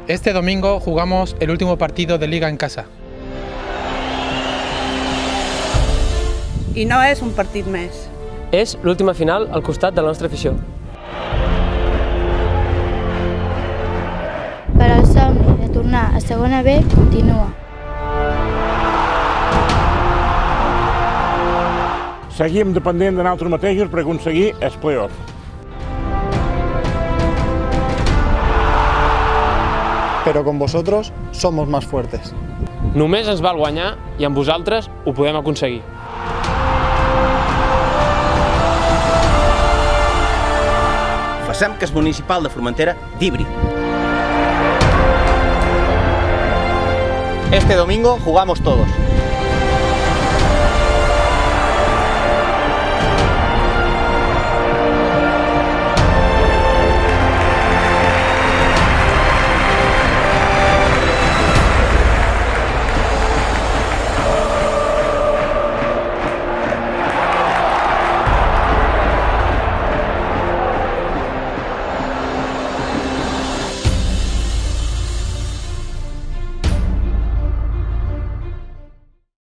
Este domingo jugamos el último partido de Liga en casa. I no és un partit més. És l'última final al costat de la nostra afició. Però el somni de tornar a segona B continua. Seguim dependent de nosaltres mateixos per aconseguir els play-offs. Pero con vosotros somos más fuertes. Només ens val guanyar i amb vosaltres ho podem aconseguir. Facem que el municipal de Formentera vibri. Este domingo jugamos todos.